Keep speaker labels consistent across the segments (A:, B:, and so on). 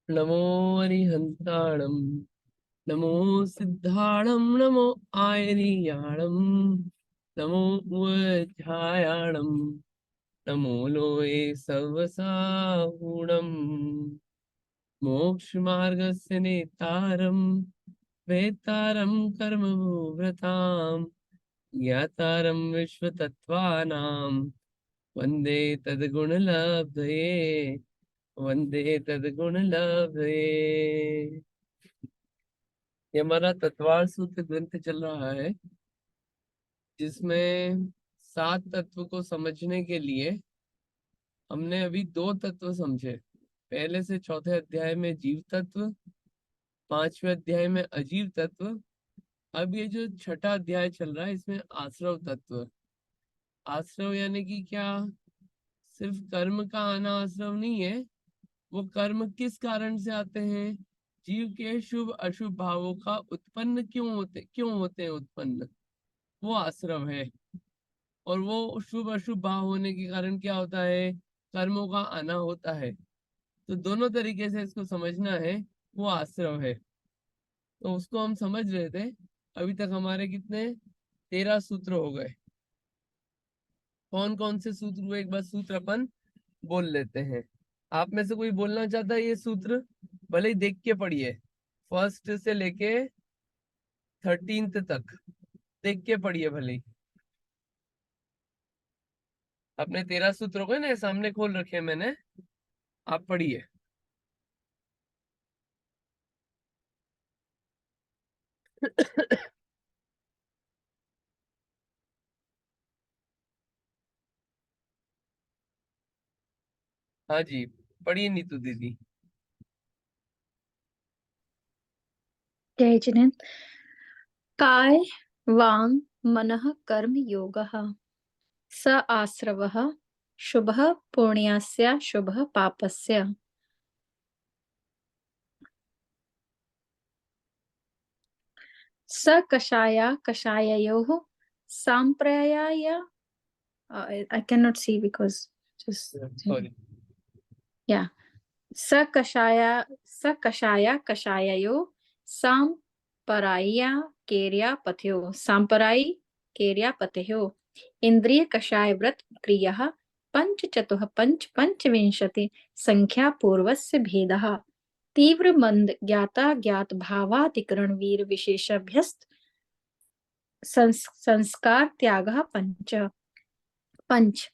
A: नमो अरिहंताणं नमो सिद्धाणं नमो आयरियाणं नमो उवध्यायाणं नमो लोये सवसाहुणम् मोक्षमार्गस्य नेतारं वेत्तारं कर्मभूभृतां ज्ञातारं विश्वतत्त्वानां वन्दे तद्गुणलब्धये वंदे तद्गुण लभे। ये हमारा तत्वार सूत्र ग्रंथ चल रहा है, जिसमें 7 तत्व को समझने के लिए हमने अभी 2 तत्व समझे। पहले से चौथे अध्याय में जीव तत्व, 5वें अध्याय में अजीव तत्व। अब ये जो छठा अध्याय चल रहा है, इसमें आश्रव तत्व। आश्रव यानी कि क्या? सिर्फ कर्म का आना आश्रव नहीं है, वो कर्म किस कारण से आते हैं, जीव के शुभ अशुभ भावों का उत्पन्न क्यों होते हैं उत्पन्न, वो आश्रव है। और वो शुभ अशुभ भाव होने के कारण क्या होता है, कर्मों का आना होता है। तो दोनों तरीके से इसको समझना है, वो आश्रव है। तो उसको हम समझ रहे थे। अभी तक हमारे कितने 13 सूत्र हो गए। कौन कौन से सूत्र हुए, एक बार सूत्र अपन बोल लेते हैं। आप में से कोई बोलना चाहता है ये सूत्र? भले ही देख के पढ़िए, फर्स्ट से लेके 13th तक देख के पढ़िए भले ही। अपने 13 सूत्र हो गए ना, सामने खोल रखे हैं मैंने, आप पढ़िए। हाँ जी, पढ़िए नीतू दीदी।
B: जय जिनेन्द्र। काय वांग मनः कर्म योगः स आश्रवः शुभः पुण्यस्य शुभः पापस्य। स कषाया कषाययोः सांप्रयाय I cannot see because just
A: sorry.
B: yeah. स कषाया कषाययो सांपराया केर्यापथयो सांपराई केर्यापथयो इंद्रिय कषाय व्रत क्रियः पंच चतुः पंच पंचविंशति संख्या पूर्वस्य भेदः तीव्र मंद ज्ञाता ज्ञात भावातिकरण वीर विशेषभ्यस्त संस्कार त्यागः पंच पंच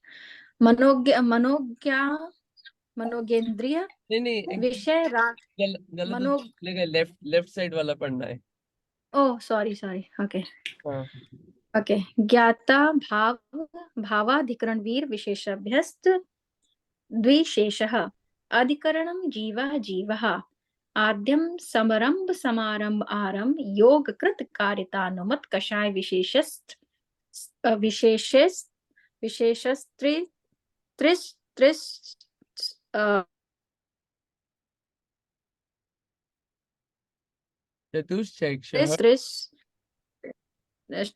B: मनोज्ञेन्द्रिय
A: नहीं नहीं,
B: विषय राग मनो
A: गलत लेफ्ट लेफ्ट साइड वाला पढ़ना है।
B: ओह सॉरी ओके
A: हाँ।
B: ओके ज्ञाता भावाधिकरण वीर विशेषभ्यस्त द्विशेषः अधिकरणं जीवः जीवः आद्यं समरंभ समारंभ आरंभ योग कृत कारितानुमत कषाय विशेषस्त विशेषस विशेषस्त्रि त्रिस त्रिस
A: चतुश्चैक्षः
B: त्रिस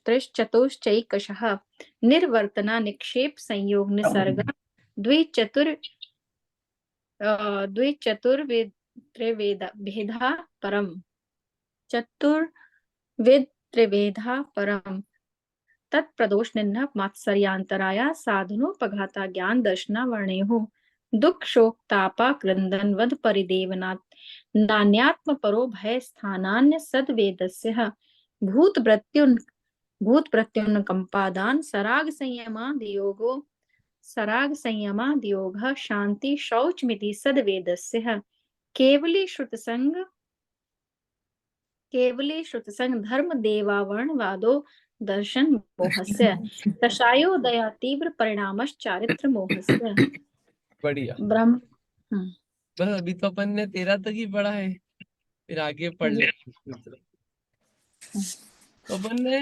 B: त्रिश्चतुश्चैकशः निर्वर्तना निक्षेप संयोग निसर्ग द्विचतुर्वेद त्रिवेद भेदा परम चतुर्वेद त्रिवेदा परम तत्प्रदोष निन्ह मात्सर्यांतराया साधनोपघाता ज्ञान दर्शना वर्णेहु दुख शोक तापा क्रंदन वध परिदेवनात् नान्यात्म परो भय स्थानान्य सद्वेदस्य भूत प्रत्युन कंपादान सराग संयमाद योगः शांति शौचमिति सद्वेदस्य केवली श्रुतसंग धर्म देवावर्ण दर्शन मोहस्य कषायो दया तीव्र परिणामश चारित्र मोहस्य।
A: बढ़िया।
B: ब्रह्म
A: बस अभी तो अपन ने 13 तक ही पढ़ा है, फिर आगे पढ़ लेंगे सूत्र। तो अपन ने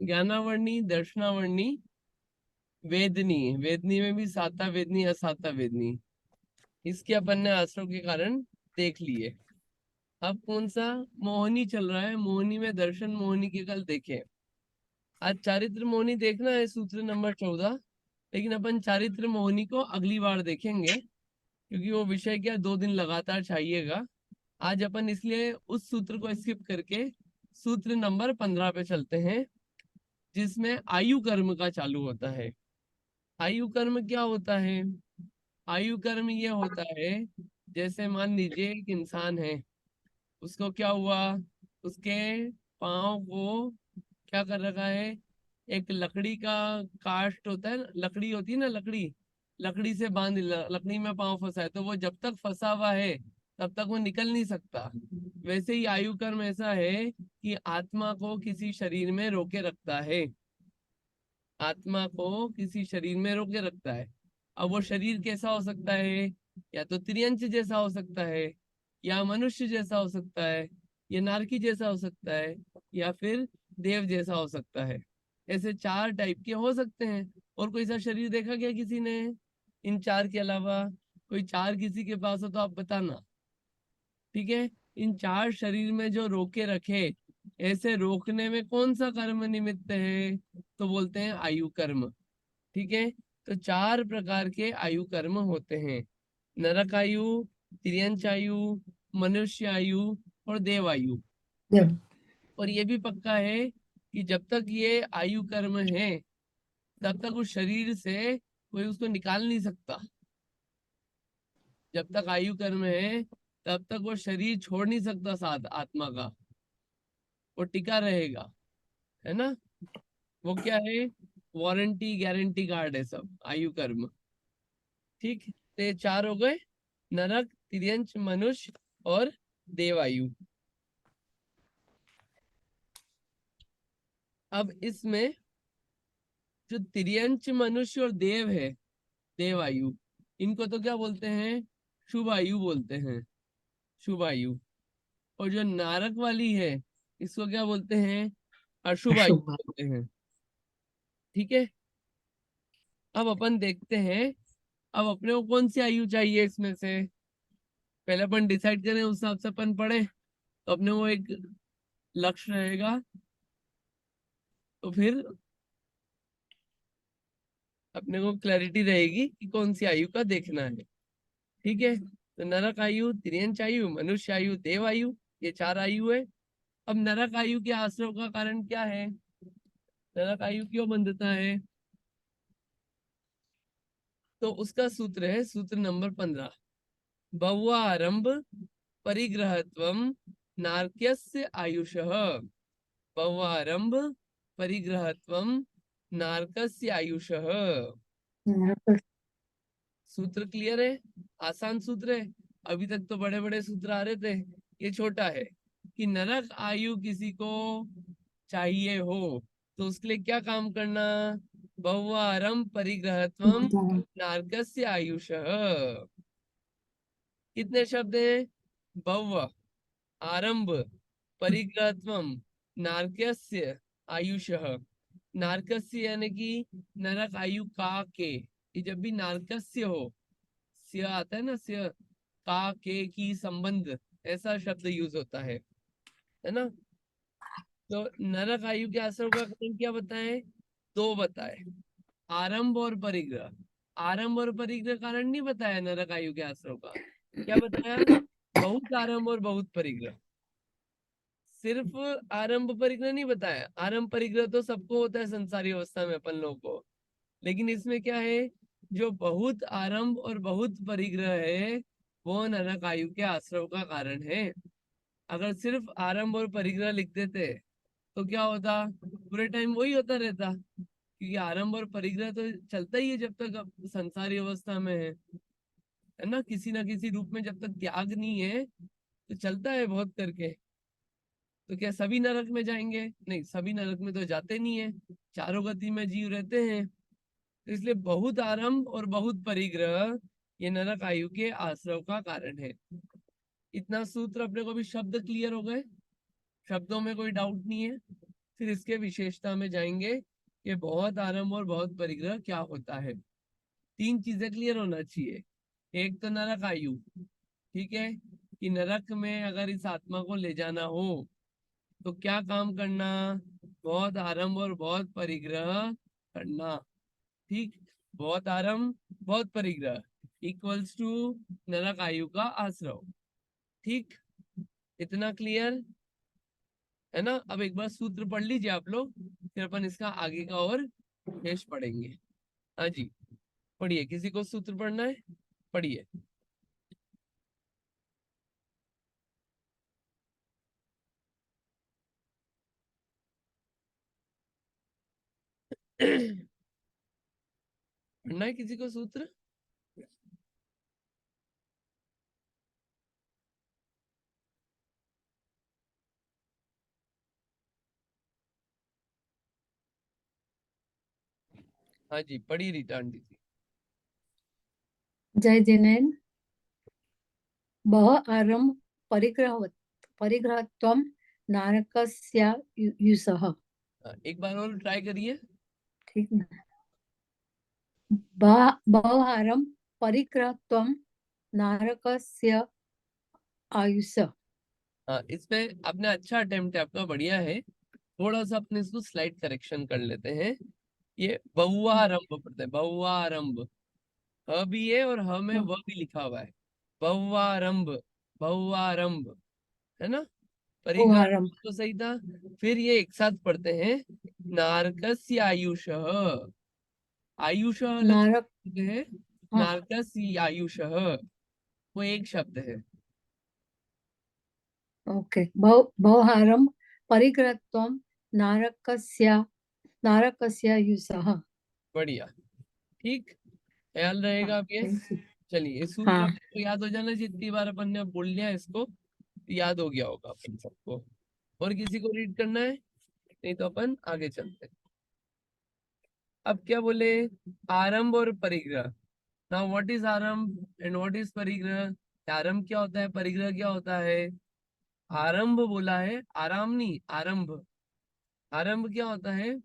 A: ज्ञानावर्णी दर्शनावर्णी वेदनी, वेदनी में भी साता वेदनी असाता वेदनी, इसके अपन ने आश्रम के कारण देख लिए। अब कौन सा मोहिनी चल रहा है, मोहिनी में दर्शन मोहिनी के कल देखे। आज चारित्र मोहिनी देखना है, सूत्र नंबर 14। लेकिन अपन चारित्र मोहिनी को अगली बार देखेंगे, क्योंकि वो विषय क्या 2 दिन लगातार चाहिएगा। आज अपन इसलिए उस सूत्र को स्किप करके सूत्र नंबर 15 पे चलते हैं, जिसमें आयु कर्म का चालू होता है। आयु कर्म क्या होता है? आयु कर्म ये होता है, जैसे मान लीजिए एक इंसान है, उसको क्या हुआ, उसके पाँव को क्या कर रखा है, एक लकड़ी का कास्ट होता है, लकड़ी होती है ना, लकड़ी, लकड़ी से बांध लकड़ी में पाँव फंसा है, तो वो जब तक फंसा हुआ है तब तक वो निकल नहीं सकता। वैसे ही आयु कर्म ऐसा है कि आत्मा को किसी शरीर में रोके रखता है, आत्मा को किसी शरीर में रोके रखता है। अब वो शरीर कैसा हो सकता है? या तो त्रियंच जैसा हो सकता है, या मनुष्य जैसा हो सकता है, या नारकी जैसा हो सकता है, या फिर देव जैसा हो सकता है। ऐसे 4 टाइप के हो सकते हैं। और कोई सा शरीर देखा क्या किसी ने इन 4 के अलावा? कोई 4 किसी के पास हो तो आप बताना। ठीक है, इन 4 शरीर में जो रोके रखे, ऐसे रोकने में कौन सा कर्म निमित्त है? तो बोलते हैं आयु कर्म। ठीक है, तो 4 प्रकार के आयु कर्म होते हैं, नरक आयु, तिर्यंच आयु, मनुष्य आयु और देव आयु।
C: देव।
A: और ये भी पक्का है कि जब तक ये आयु कर्म है तब तक उस शरीर से कोई उसको निकाल नहीं सकता। जब तक आयु कर्म है तब तक वो शरीर छोड़ नहीं सकता, साथ आत्मा का वो टिका रहेगा, है ना। वो क्या है, वारंटी गारंटी कार्ड है सब आयु कर्म। ठीक, तो ये 4 हो गए, नरक, तिर्यंच, मनुष्य और देवायु। अब इसमें जो तिर्यंच, मनुष्य और देव है, देवायु, इनको तो क्या बोलते हैं, शुभ आयु बोलते हैं, शुभ आयु। और जो नारक वाली है, इसको क्या बोलते हैं, अशुभ आयु
C: अशुभ।
A: बोलते हैं। ठीक है, अब अपन देखते हैं, अब अपने को कौन सी आयु चाहिए इसमें से, पहले अपन डिसाइड करें, उस हिसाब से अपन पढ़े तो अपने वो एक लक्ष्य रहेगा, तो फिर अपने को क्लैरिटी रहेगी कि कौन सी आयु का देखना है। ठीक है, तो नरक आयु, तिर्यंच आयु, मनुष्य आयु, देव आयु, ये 4 आयु है। अब नरक आयु के आश्रय का कारण क्या है, नरक आयु क्यों बंधता है? तो उसका सूत्र है, सूत्र नंबर 15, बहुआरंभ परिग्रहत्वम नारक्यस्य आयुषः। बहुआरंभ परिग्रहत्वम नारकस्य आयुषः। सूत्र क्लियर है? आसान सूत्र है। अभी तक तो बड़े बड़े सूत्र आ रहे थे, ये छोटा है कि नरक आयु किसी को चाहिए हो तो उसके लिए क्या काम करना, बहुआरंभ परिग्रहत्वम नारकस्य आयुषः। कितने शब्द हैं, बहु, आरंभ, परिग्रहत्वम, नारकस्य आयुषः। नारकस्य यानी कि नरक आयु का के, ये जब भी नारकस्य हो, स्य आता है ना, स्य, का के की संबंध, ऐसा शब्द यूज होता है ना। तो नरक आयु के आश्रम का कारण क्या बताएं, 2 बताए, आरंभ और परिग्रह। आरंभ और परिग्रह कारण नहीं बताया नरक आयु के आश्रम का, क्या बताया, बहुत आरंभ और बहुत परिग्रह। सिर्फ आरंभ परिग्रह नहीं बताया, आरंभ परिग्रह तो सबको होता है संसारी अवस्था में अपन लोगों को, लेकिन इसमें क्या है, जो बहुत आरंभ और बहुत परिग्रह है वो नरक आयु के आश्रम का कारण है। अगर सिर्फ आरंभ और परिग्रह लिख देते तो क्या होता, पूरे टाइम वही होता रहता, क्योंकि आरंभ और परिग्रह तो चलता ही है जब तक अब संसारी अवस्था में है ना, किसी ना किसी रूप में जब तक त्याग नहीं है तो चलता है बहुत करके। तो क्या सभी नरक में जाएंगे? नहीं, सभी नरक में तो जाते नहीं है, चारों गति में जीव रहते हैं। तो इसलिए बहुत आरंभ और बहुत परिग्रह ये नरक आयु के आश्रव का कारण है। इतना सूत्र अपने को भी शब्द क्लियर हो गए, शब्दों में कोई डाउट नहीं है। फिर इसके विशेषता में जाएंगे कि बहुत आरंभ और बहुत परिग्रह क्या होता है। 3 चीजें क्लियर होना चाहिए। एक तो नरक आयु, ठीक है, कि नरक में अगर इस आत्मा को ले जाना हो तो क्या काम करना, बहुत आरंभ और बहुत परिग्रह करना। ठीक, बहुत आरंभ बहुत परिग्रह, इक्वल्स टू नरक आयु का आश्रव। ठीक, इतना क्लियर है ना। अब एक बार सूत्र पढ़ लीजिए आप लोग, फिर अपन इसका आगे का और शेष पढ़ेंगे। हाँ जी, पढ़िए, किसी को सूत्र पढ़ना है, पढ़िए। पढ़ना है किसी को सूत्र? हाँ जी, पढ़िए रीता आंटी जी।
C: जय जिनेन बह आरंभ परिग्रहत्वं नारकस्य युसः।
A: हाँ, एक बार और ट्राई करिए।
C: ठीक ना। बह आरंभ परिग्रहत्वं नारकस्य आयुष।
A: हाँ, इसमें आपने अच्छा अटेम्प्ट है आपका, बढ़िया है। थोड़ा सा अपने इसको स्लाइड करेक्शन कर लेते हैं। ये बहुआरंभ पढ़ते हैं, बहुआरंभ। ह भी है और ह में व भी लिखा हुआ है। बहुआरंभ, बहुआरंभ, है ना।
C: बह
A: परिग्रह
C: आरंभ
A: तो सही था। फिर ये एक साथ पढ़ते हैं, नारकस्य आयुष। आयुष अलग
C: नारक
A: शब्द है,
C: हाँ,
A: नारकस्य आयुष वो एक शब्द है।
C: ओके। बह आरंभ परिग्रहत्वं नारकस्य युसः।
A: बढ़िया, ठीक, ख्याल रहेगा
C: हाँ,
A: आप ये।
C: Thank you.
A: चलिए, ये सूत्र
C: हाँ,
A: आपको याद हो जाना, जितनी बार अपन ने बोल लिया इसको याद हो गया होगा अपन सबको। और किसी को रीड करना है? नहीं तो अपन आगे चलते हैं। अब क्या बोले, आरंभ और परिग्रह। नाउ व्हाट इज आरंभ एंड व्हाट इज परिग्रह? आरंभ क्या होता है, परिग्रह क्या होता है? आरंभ बोला है, आराम नहीं, आरंभ। आरंभ क्या होता है?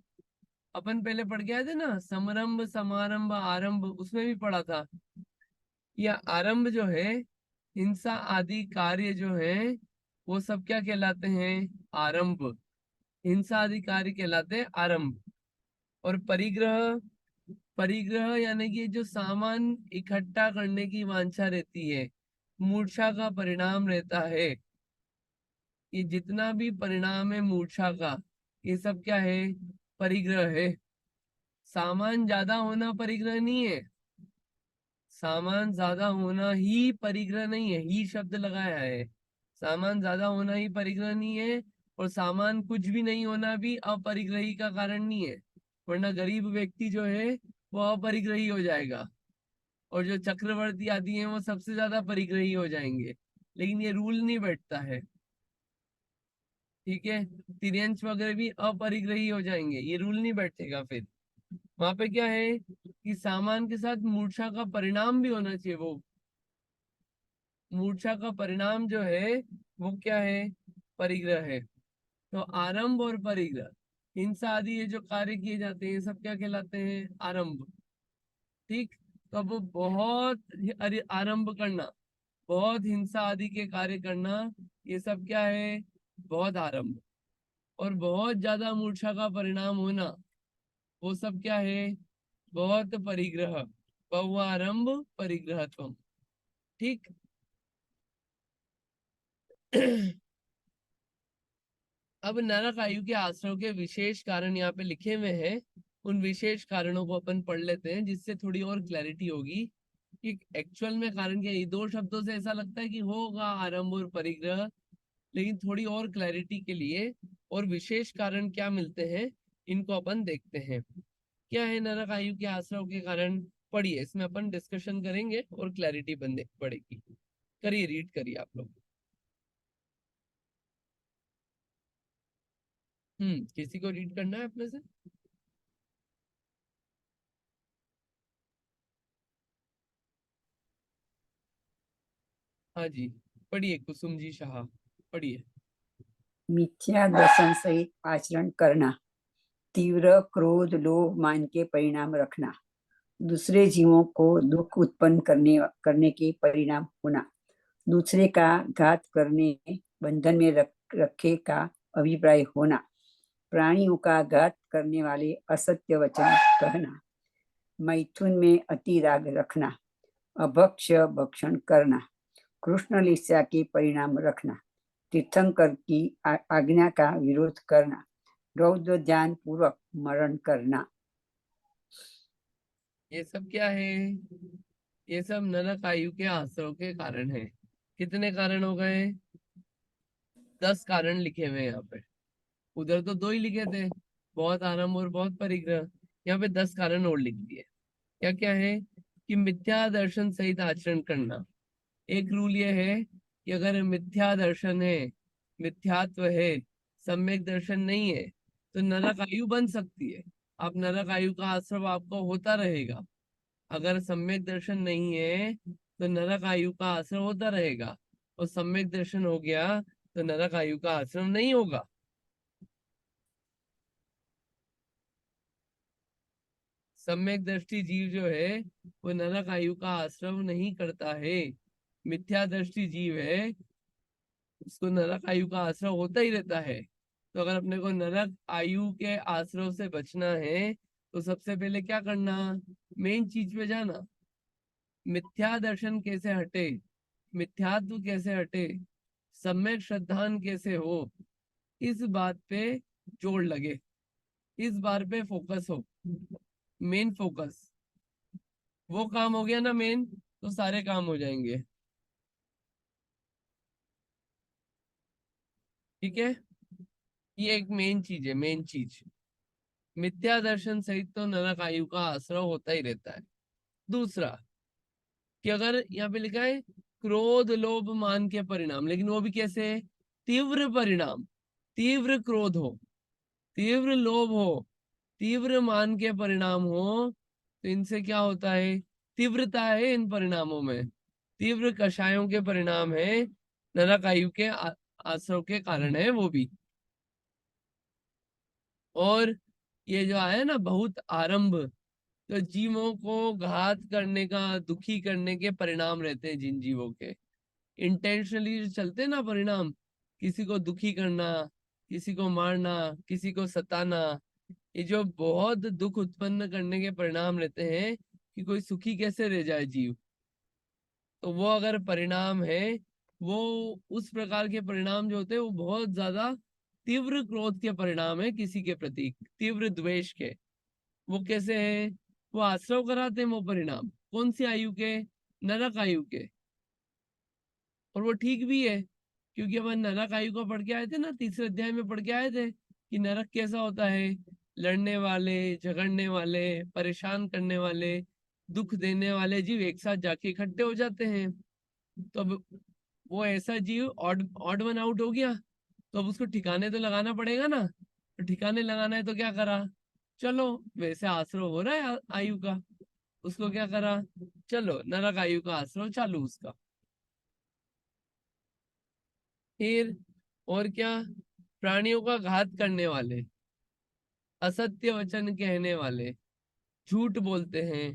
A: अपन पहले पढ़ के आए थे ना, समरंभ समारंभ आरंभ, उसमें भी पढ़ा था। यह आरंभ जो है, हिंसा आदि कार्य जो है, वो सब क्या कहलाते हैं? आरंभ। हिंसा आदि कार्य कहलाते हैं आरंभ। और परिग्रह, परिग्रह यानी कि जो सामान इकट्ठा करने की वांछा रहती है, मूर्छा का परिणाम रहता है। ये जितना भी परिणाम है मूर्छा का, ये सब क्या है? परिग्रह है। सामान ज्यादा होना परिग्रह नहीं है। सामान ज्यादा होना ही परिग्रह नहीं है, ही शब्द लगाया है। सामान ज्यादा होना ही परिग्रह नहीं है। और सामान कुछ भी नहीं होना भी अपरिग्रही का कारण नहीं है। वरना गरीब व्यक्ति जो है वो अपरिग्रही हो जाएगा, और जो चक्रवर्ती आदि हैं वो सबसे ज्यादा परिग्रही हो जाएंगे। लेकिन ये रूल नहीं बैठता है, ठीक है। तिर्यंश वगैरह भी अपरिग्रही हो जाएंगे, ये रूल नहीं बैठेगा। फिर वहां पे क्या है कि सामान के साथ मूर्छा का परिणाम भी होना चाहिए। वो मूर्छा का परिणाम जो है वो क्या है? परिग्रह है। तो आरंभ और परिग्रह, हिंसा आदि ये जो कार्य किए जाते हैं, ये सब क्या कहलाते हैं? आरंभ। ठीक, तो अब बहुत आरंभ करना, बहुत हिंसा आदि के कार्य करना, ये सब क्या है? बहुत आरंभ। और बहुत ज्यादा मूर्छा का परिणाम होना, वो सब क्या है? बहुत परिग्रह। बहुआरंभ परिग्रहत्वम। ठीक। अब नरक आयु के आश्रव के विशेष कारण यहाँ पे लिखे हुए हैं। उन विशेष कारणों को अपन पढ़ लेते हैं, जिससे थोड़ी और क्लैरिटी होगी कि एक्चुअल में कारण क्या है। ये दो शब्दों से ऐसा लगता है कि होगा आरंभ और परिग्रह, लेकिन थोड़ी और क्लैरिटी के लिए और विशेष कारण क्या मिलते हैं, इनको अपन देखते हैं। क्या है नरक आयु के आश्रव के कारण? पढ़िए, इसमें अपन डिस्कशन करेंगे और क्लैरिटी बंदे बढ़ेगी। करिए, रीड करिए आप लोग। किसी को रीड करना है अपने से? हाँ जी, पढ़िए कुसुम जी शाह, पढ़िए।
D: मिथ्या दर्शन सहित आचरण करना, तीव्र क्रोध लोभ मान के परिणाम रखना, दूसरे जीवों को दुख उत्पन्न करने के परिणाम होना, दूसरे का घात करने बंधन में रखे का अभिप्राय होना, प्राणियों का घात करने वाले असत्य वचन कहना, मैथुन में अति राग रखना, अभक्ष्य भक्षण करना, कृष्ण लीला के परिणाम रखना, तीर्थंकर की आज्ञा का विरोध करना, रौद्र ध्यान पूर्वक मरण करना।
A: ये सब क्या है? ये सब नरक आयु के आश्रव के कारण है। कितने कारण हो गए? 10 कारण लिखे हुए हैं यहाँ पे। उधर तो 2 ही लिखे थे, बहुत आरंभ और बहुत परिग्रह। यहाँ पे 10 कारण और लिख दिए। क्या क्या है? कि मिथ्या दर्शन सहित आचरण करना। एक रूल ये है कि अगर मिथ्या दर्शन है, मिथ्यात्व है, सम्यक दर्शन नहीं है, तो नरक आयु बन सकती है। आप नरक आयु का आश्रव आपका होता रहेगा। अगर सम्यक दर्शन नहीं है तो नरक आयु का आश्रम होता रहेगा, और सम्यक दर्शन हो गया तो नरक आयु का आश्रम नहीं होगा। सम्यक दृष्टि जीव जो है वो नरक आयु का आश्रम नहीं करता है। मिथ्या दृष्टि जीव है, उसको नरक आयु का आश्रय होता ही रहता है। तो अगर अपने को नरक आयु के आश्रय से बचना है तो सबसे पहले क्या करना? मेन चीज पे जाना। मिथ्या दर्शन कैसे हटे, मिथ्यात्व कैसे हटे, सम्यक श्रद्धान कैसे हो, इस बात पे जोर लगे, इस बात पे फोकस हो, मेन फोकस। वो काम हो गया ना मेन, तो सारे काम हो जाएंगे। ठीक है, ये एक मेन चीज है, मेन चीज। मिथ्या दर्शन सहित तो नरक आयु का आश्रय होता ही रहता है। दूसरा कि अगर यहाँ पे लिखा है क्रोध लोभ मान के परिणाम, लेकिन वो भी कैसे? तीव्र परिणाम। तीव्र क्रोध हो, तीव्र लोभ हो, तीव्र मान के परिणाम हो, तो इनसे क्या होता है? तीव्रता है इन परिणामों में, तीव्र कषायों के परिणाम है, नरक आयु के आश्रय के कारण है वो भी। और ये जो आया ना बहुत आरंभ, तो जीवों को घात करने का, दुखी करने के परिणाम रहते हैं जिन जीवों के। इंटेंशनली जो चलते हैं ना परिणाम, किसी को दुखी करना, किसी को मारना, किसी को सताना, ये जो बहुत दुख उत्पन्न करने के परिणाम रहते हैं कि कोई सुखी कैसे रह जाए जीव, तो वो अगर परिणाम है, वो उस प्रकार के परिणाम जो होते हैं वो बहुत ज्यादा तीव्र क्रोध के परिणाम है किसी के प्रति, तीव्र द्वेष के। वो कैसे है? वो आश्रव कराते हैं वो परिणाम, कौन सी आयु के? नरक आयु के। और वो ठीक भी है, क्योंकि अपन नरक आयु को पढ़ के आए थे ना, तीसरे अध्याय में पढ़ के आए थे कि नरक कैसा होता है। लड़ने वाले, झगड़ने वाले, परेशान करने वाले, दुख देने वाले जीव एक साथ जाके इकट्ठे हो जाते हैं। तो अब वो ऐसा जीव ऑड ऑड वन आउट हो गया, तो अब उसको ठिकाने तो लगाना पड़ेगा ना। तो ठिकाने लगाना है तो क्या करा? चलो वैसे आश्रय हो रहा है आयु का, उसको क्या करा? चलो नरक आयु का आश्रय चालू उसका। फिर और क्या? प्राणियों का घात करने वाले, असत्य वचन कहने वाले, झूठ बोलते हैं,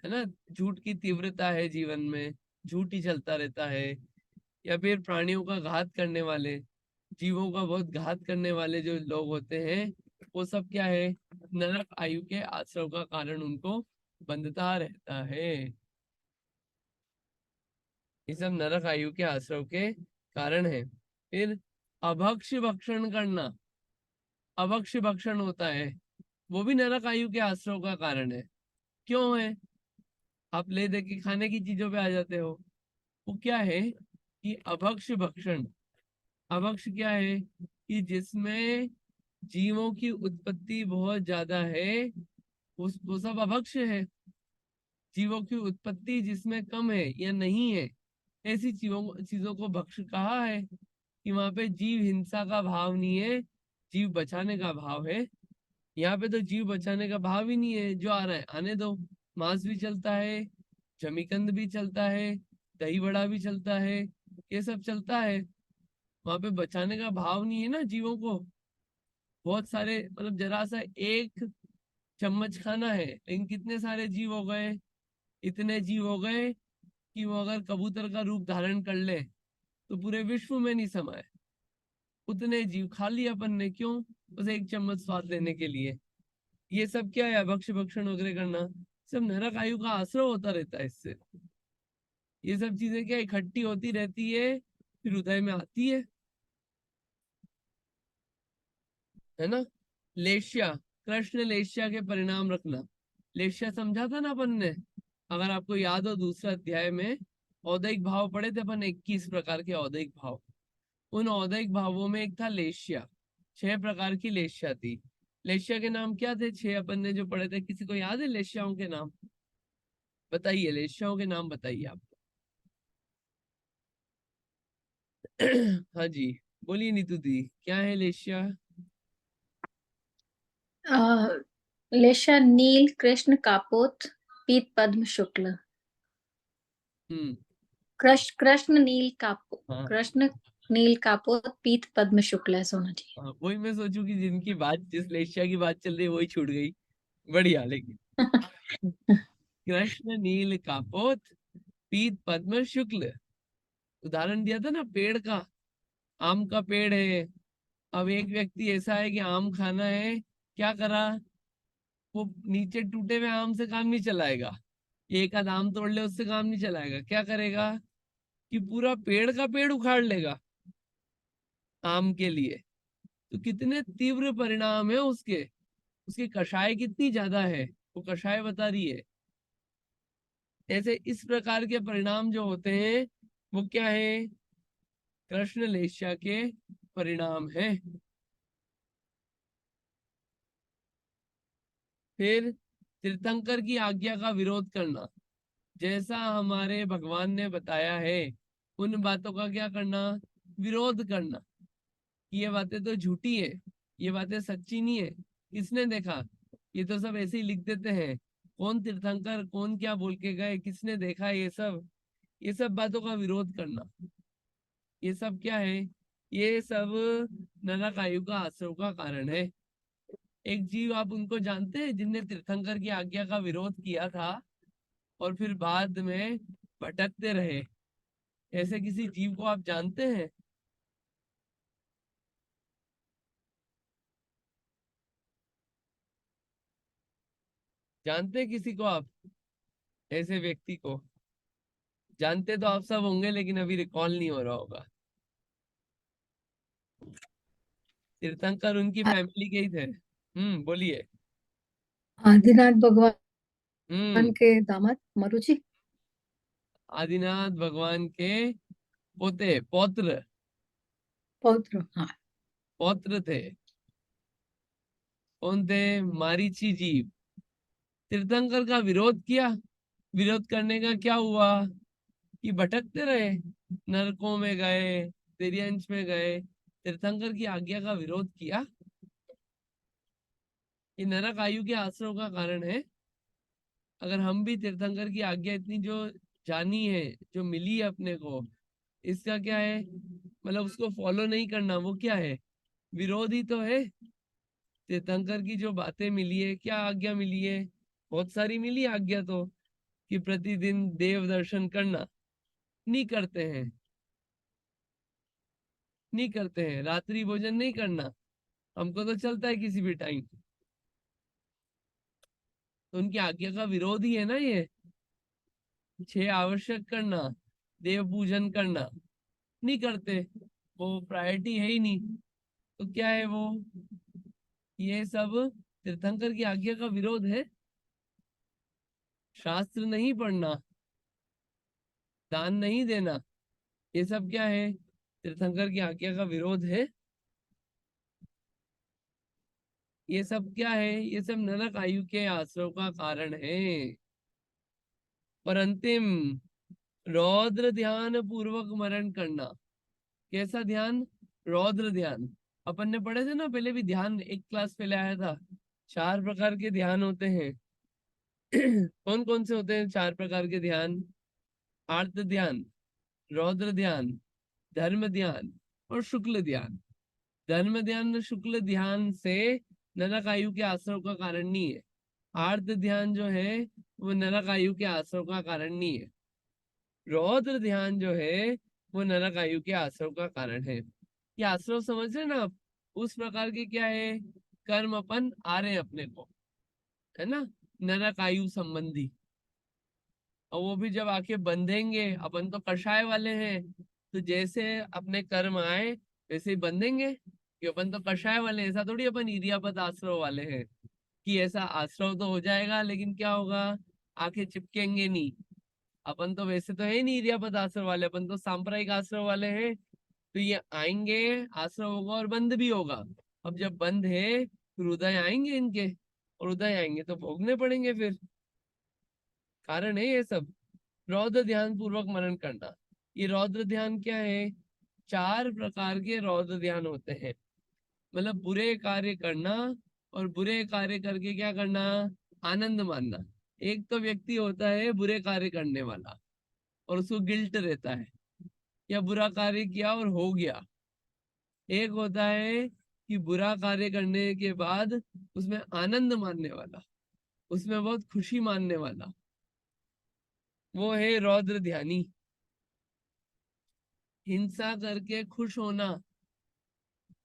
A: है ना, झूठ की तीव्रता है जीवन में, झूठ ही चलता रहता है। या फिर प्राणियों का घात करने वाले, जीवों का बहुत घात करने वाले जो लोग होते हैं, वो सब क्या है? नरक आयु के आश्रय का कारण उनको बंधता रहता है। ये सब नरक आयु के आश्रय के कारण है। फिर अभक्ष भक्षण करना, अभक्ष भक्षण होता है, वो भी नरक आयु के आश्रय का कारण है। क्यों है? आप ले दे के खाने की चीजों पे आ जाते हो। वो क्या है कि अभक्ष भक्षण, अभक्ष क्या है कि जिसमें जीवों की उत्पत्ति बहुत ज्यादा है, वो सब अभक्ष है। जीवों की उत्पत्ति जिसमें कम है या नहीं है, ऐसी चीजों को भक्ष कहा है। कि वहां पे जीव हिंसा का भाव नहीं है, जीव बचाने का भाव है। यहाँ पे तो जीव बचाने का भाव ही नहीं है, जो आ रहा है आने दो। मांस भी चलता है, जमीकंद भी चलता है, दही बड़ा भी चलता है, ये सब चलता है। वहां पे बचाने का भाव नहीं है ना जीवों को। बहुत सारे, मतलब जरा सा एक चम्मच खाना है, लेकिन कितने सारे जीव हो गए, इतने जीव हो गए कि वो अगर कबूतर का रूप धारण कर ले तो पूरे विश्व में नहीं समाये। उतने जीव खा लिया अपन ने, क्यों? बस एक चम्मच स्वाद लेने के लिए। ये सब क्या है? भक्ष भक्षण वगैरह करना, सब नरक आयु का आश्रय होता रहता है इससे। ये सब चीजें क्या इकट्ठी होती रहती है, फिर हृदय में आती है ना। लेश्या, कृष्ण लेश्या के परिणाम रखना। लेश्या समझा था ना अपन ने, अगर आपको याद हो दूसरा अध्याय में औदैहिक भाव पढ़े थे अपन, 21 प्रकार के औदैहिक भाव। उन औदैहिक भावों में एक था लेश्या, 6 प्रकार की लेश्या थी। लेश्या के नाम क्या थे 6 अपन ने जो पढ़े थे, किसी को याद है लेश्याओं के नाम? बताइए, लेश्याओं के नाम बताइए आप। हाँ जी, बोलिए नीतू दी, क्या है लेश्या?
B: लेशा नील कृष्ण कापोत पीत पद्म शुक्ल।
A: हम्म।
B: कृष्ण नील कापो
A: हाँ
B: कृष्ण नील कापोत पीत पद्म शुक्ल ऐसा होना चाहिए।
A: हाँ, वही मैं सोचू कि जिनकी बात, जिस लेशिया की बात चल रही है वही छूट गई। बढ़िया, लेकिन कृष्ण नील कापोत पीत पद्म शुक्ल, उदाहरण दिया था ना पेड़ का, आम का पेड़ है। अब एक व्यक्ति ऐसा है कि आम खाना है, क्या करा, वो नीचे टूटे हुए आम से काम नहीं चलाएगा, एक आध आम तोड़ ले उससे काम नहीं चलाएगा, क्या करेगा कि पूरा पेड़ का पेड़ उखाड़ लेगा आम के लिए। तो कितने तीव्र परिणाम है उसके, उसकी कषाय कितनी ज्यादा है, वो कषाय बता रही है। ऐसे इस प्रकार के परिणाम जो होते हैं वो क्या है, कृष्ण लेश्या के परिणाम है। फिर तीर्थंकर की आज्ञा का विरोध करना, जैसा हमारे भगवान ने बताया है उन बातों का क्या करना, विरोध करना। ये बातें तो झूठी है, ये बातें सच्ची नहीं है, किसने देखा, ये तो सब ऐसे ही लिख देते हैं। कौन तीर्थंकर कौन क्या बोल के गए, किसने देखा, ये सब बातों का विरोध करना। ये सब क्या है, ये सब नरक आयु का आश्रव का कारण है। एक जीव आप उनको जानते हैं जिनने तीर्थंकर की आज्ञा का विरोध किया था और फिर बाद में भटकते रहे, ऐसे किसी जीव को आप जानते हैं? जानते हैं किसी को आप, ऐसे व्यक्ति को? जानते तो आप सब होंगे लेकिन अभी रिकॉल नहीं हो रहा होगा। तीर्थंकर उनकी फैमिली के ही थे। बोलिए।
C: आदिनाथ भगवान
A: हम्म।
C: के दामाद मरुचि।
A: आदिनाथ भगवान के पोते, पौत्र,
C: पौत्र, हाँ।
A: पौत्र थे। कौन थे? मारीची जीव। तीर्थंकर का विरोध किया, विरोध करने का क्या हुआ कि भटकते रहे, नरकों में गए, तिर्यंश में गए। तीर्थंकर की आज्ञा का विरोध किया, ये नरक आयु के आश्रम का कारण है। अगर हम भी तीर्थंकर की आज्ञा इतनी जो जानी है, जो मिली है अपने को, इसका क्या है मतलब, उसको फॉलो नहीं करना, वो क्या है, विरोध ही तो है। तीर्थंकर की जो बातें मिली है, क्या आज्ञा मिली है, बहुत सारी मिली आज्ञा तो, कि प्रतिदिन देव दर्शन करना, नहीं करते हैं, नहीं करते हैं, रात्रि भोजन नहीं करना, हमको तो चलता है किसी भी टाइम। तो उनकी आज्ञा का विरोध ही है ना ये। 6 आवश्यक करना, देव पूजन करना, नहीं करते, वो प्रायोरिटी है ही नहीं। तो क्या है वो, ये सब तीर्थंकर की आज्ञा का विरोध है। शास्त्र नहीं पढ़ना, दान नहीं देना, ये सब क्या है, तीर्थंकर की आज्ञा का विरोध है। ये सब क्या है, ये सब नरक आयु के आश्रव का कारण है। और अंतिम, रौद्र ध्यान पूर्वक मरण करना। कैसा ध्यान? रौद्र ध्यान। अपन ने पढ़े थे ना पहले भी, ध्यान एक क्लास पहले आया था। 4 प्रकार के ध्यान होते हैं। कौन कौन से होते हैं 4 प्रकार के ध्यान? आर्त ध्यान, रौद्र ध्यान, धर्म ध्यान और शुक्ल ध्यान। धर्म ध्यान और शुक्ल ध्यान से नरक आयु के आश्रव का कारण नहीं है। आर्त ध्यान जो है वो नरक आयु के आश्रव का कारण नहीं है। रौद्र ध्यान जो है वो नरक आयु के आश्रव का कारण है। ये आश्रव समझ रहे ना आप, उस प्रकार के क्या है, कर्म अपन आ रहे हैं अपने को, है ना, नरक आयु संबंधी। और वो भी जब आंखें बंधेंगे, अपन तो कषाय वाले हैं, तो जैसे अपने कर्म आए वैसे ही बंधेंगे, कि अपन तो कषाय वाले हैं। ऐसा थोड़ी अपन इरियापत आश्रव वाले हैं कि ऐसा आश्रव तो हो जाएगा लेकिन क्या होगा, आंखें चिपकेंगे नहीं। अपन तो वैसे तो है नहीं इरियापत आश्रव वाले, अपन तो सांप्रदायिक आश्रव वाले हैं। तो ये आएंगे, आश्रव होगा और बंद भी होगा। अब जब बंद है फिर उदय आएंगे इनके, और उदय आएंगे तो भोगने पड़ेंगे फिर। कारण है ये सब। रौद्र ध्यान पूर्वक मनन करना। ये रौद्र ध्यान क्या है? 4 प्रकार के रौद्र ध्यान होते हैं। मतलब बुरे कार्य करना, और बुरे कार्य करके क्या करना? आनंद मानना। एक तो व्यक्ति होता है बुरे कार्य करने वाला, और उसको गिल्ट रहता है, या बुरा कार्य किया और हो गया। एक होता है कि बुरा कार्य करने के बाद उसमें आनंद मानने वाला, उसमें बहुत खुशी मानने वाला, वो है रौद्र ध्यानी। हिंसा करके खुश होना,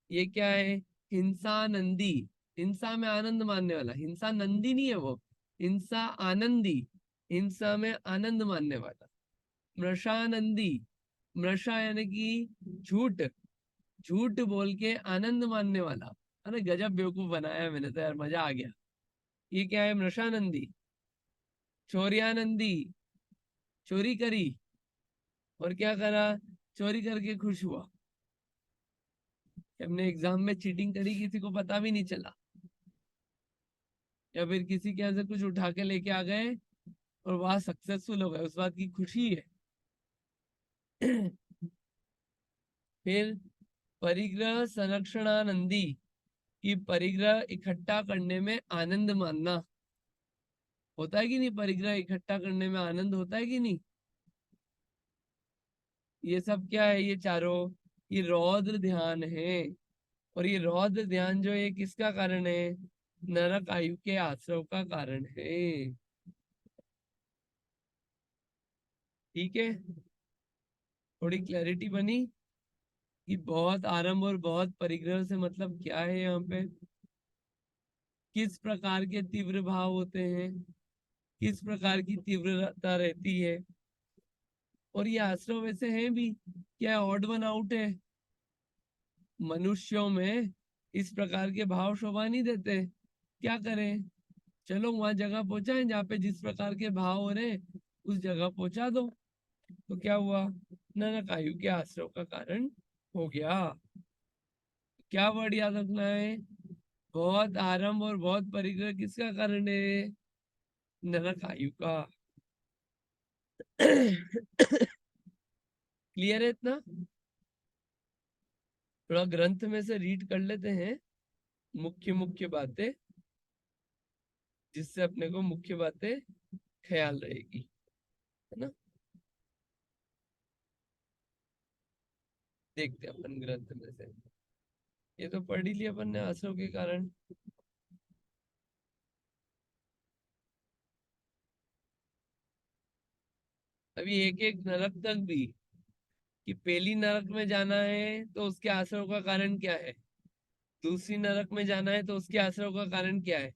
A: ये क्या है? हिंसा नंदी। हिंसा में आनंद मानने वाला, हिंसा नंदी नहीं है वो, हिंसा आनंदी, हिंसा में आनंद मानने वाला। मृषानंदी, मृषा यानी कि झूठ, झूठ बोल के आनंद मानने वाला। अरे गजब बेवकूफ बनाया है मैंने तो यार, मजा आ गया। ये क्या है? मृषानंदी। चौर्यानंदी, चोरी करी और क्या करा? चोरी करके खुश हुआ। हमने एग्जाम में चीटिंग करी, किसी को पता भी नहीं चला, या फिर किसी के यहाँ से कुछ उठा के लेके आ गए और वहां सक्सेसफुल हो गए, उस बात की खुशी है। फिर परिग्रह संरक्षणानंदी, की परिग्रह इकट्ठा करने में आनंद मानना। होता है कि नहीं? परिग्रह इकट्ठा करने में आनंद होता है कि नहीं? ये सब क्या है? ये चारों, ये रौद्र ध्यान है। और ये रौद्र ध्यान जो है किसका कारण है? नरक आयु के आश्रव का कारण है। ठीक है, थोड़ी क्लैरिटी बनी कि बहुत आरंभ और बहुत परिग्रह से मतलब क्या है यहाँ पे, किस प्रकार के तीव्र भाव होते हैं, किस प्रकार की तीव्रता रहती है। और ये आश्रव वैसे हैं भी क्या? ऑड वन आउट है। मनुष्यों में इस प्रकार के भाव शोभा नहीं देते। क्या करें? चलो वहां जगह पहुंचाए जहाँ पे जिस प्रकार के भाव हो रहे हैं, उस जगह पहुंचा दो। तो क्या हुआ? नरक आयु के आश्रव का कारण हो गया। क्या वर्ड याद रखना है? बहुत आरंभ और बहुत परिग्रह किसका कारण है? नरक आयु का। क्लियर है इतना? थोड़ा ग्रंथ में से रीड कर लेते हैं मुख्य मुख्य बातें, जिससे अपने को मुख्य बातें ख्याल रहेगी, है ना। देखते हैं अपन ग्रंथ में से। ये तो पढ़ ही लिया अपन ने आश्रव के कारण। अभी एक एक नरक तक भी, कि पहली नरक में जाना है तो उसके आश्रव का कारण क्या है, दूसरी नरक में जाना है तो उसके आश्रव का कारण क्या है,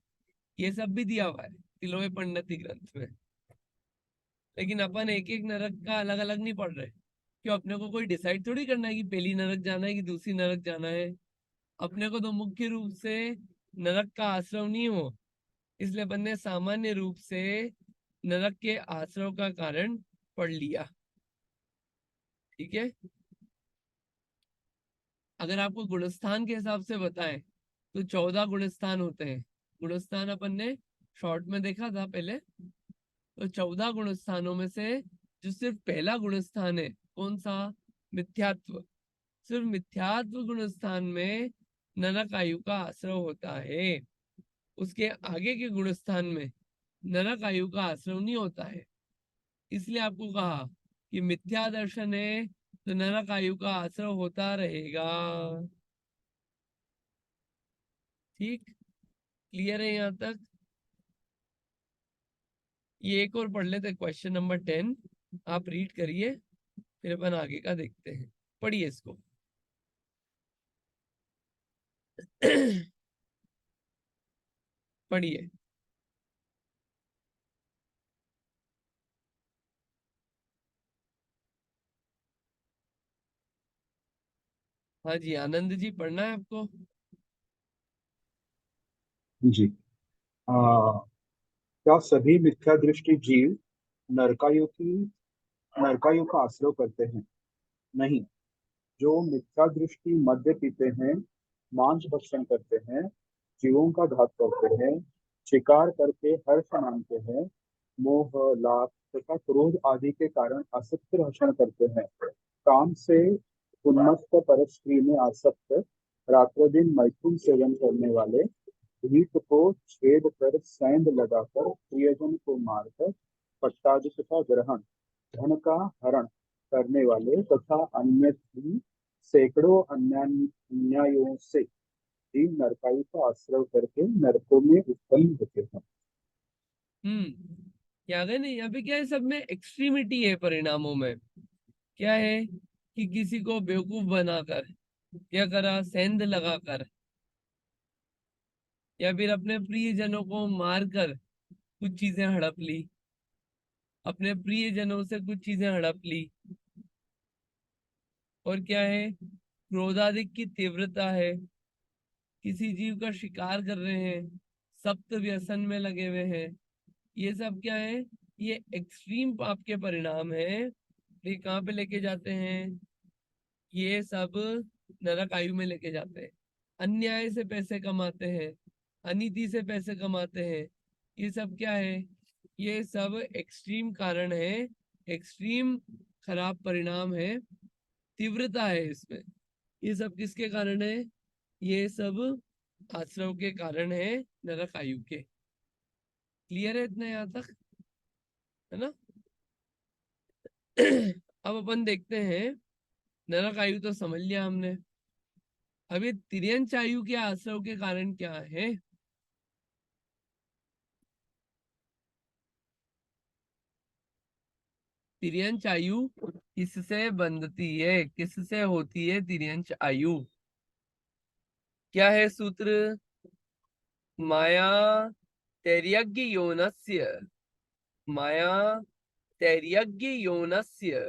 A: ये सब भी दिया हुआ है तिलोय पंडिती ग्रंथ में। लेकिन अपन एक एक नरक का अलग अलग नहीं पढ़ रहे, क्यों? अपने को कोई डिसाइड थोड़ी करना है कि पहली नरक जाना है कि दूसरी नरक जाना है। अपने को तो मुख्य रूप से नरक का आश्रव नहीं हो, इसलिए अपन ने सामान्य रूप से नरक के आश्रव का कारण पढ़ लिया। ठीक है। अगर आपको गुणस्थान के हिसाब से बताएं तो 14 गुणस्थान होते हैं। गुणस्थान अपन ने शॉर्ट में देखा था पहले। तो 14 गुणस्थानों में से जो सिर्फ पहला गुणस्थान है, कौन सा? मिथ्यात्व। सिर्फ मिथ्यात्व गुणस्थान में नरक आयु का आश्रव होता है। उसके आगे के गुणस्थान में नरक आयु का आश्रव नहीं होता है। इसलिए आपको कहा कि मिथ्या दर्शन है तो नरक आयु का आश्रव होता रहेगा। ठीक, क्लियर है यहाँ तक? ये एक और पढ़ लेते, क्वेश्चन नंबर 10। आप रीड करिए, फिर अपन आगे का देखते हैं। पढ़िए इसको। पढ़िए। हाँ जी, आनंद जी पढ़ना है आपको।
E: जी। क्या सभी मिथ्या दृष्टि जीव नरकायु का आश्रय करते हैं? नहीं। जो मिथ्या दृष्टि मद्य पीते हैं, मांस भक्षण करते हैं, जीवों का घात करते हैं, शिकार करके हर्ष मानते हैं, मोह, लाभ तथा क्रोध आदि के कारण असत्य भाषण करते हैं, काम से उन्मत्त पर स्त्री में आसक्त, रात्र दिन मैथुन सेवन करने वाले, भीत को छेद कर सैंध लगाकर प्रियजन को मारकर पट्टाभिषेक का ग्रहण, धन का हरण करने वाले तथा अन्य भी सैकड़ों अन्यायों से जीव नरकाई का आश्रय करके नरकों में उत्पन्न होते हैं।
A: क्या है ना, यहाँ पे क्या है, सब में एक्सट्रीमिटी है परिणामों में। क्या है कि किसी को बेवकूफ बनाकर, क्या करा, सेंध लगाकर, या फिर अपने प्रियजनों को मारकर कुछ चीजें हड़प ली, अपने प्रियजनों से कुछ चीजें हड़प ली। और क्या है, क्रोधाधिक की तीव्रता है, किसी जीव का शिकार कर रहे हैं, सप्त व्यसन में लगे हुए हैं। ये सब क्या है, ये एक्सट्रीम पाप के परिणाम है। ये कहाँ पे लेके जाते हैं, ये सब नरक आयु में लेके जाते हैं। अन्याय से पैसे कमाते हैं, अनीति से पैसे कमाते हैं, ये सब क्या है, ये सब एक्सट्रीम कारण है, एक्सट्रीम खराब परिणाम है, तीव्रता है इसमें। ये सब किसके कारण है, ये सब आश्रव के कारण है, नरक आयु के। क्लियर है इतना यहाँ तक, है ना। अब अपन देखते हैं, नरक आयु तो समझ लिया हमने। अब ये तिर्यंच आयु के आश्रव के कारण क्या है। तिर्यंच आयु किससे बंधती है, किससे होती है तिर्यंच आयु। क्या है सूत्र, माया तैर्यज्ञ योनस्य, माया तैर्यज्ञ योनस्य।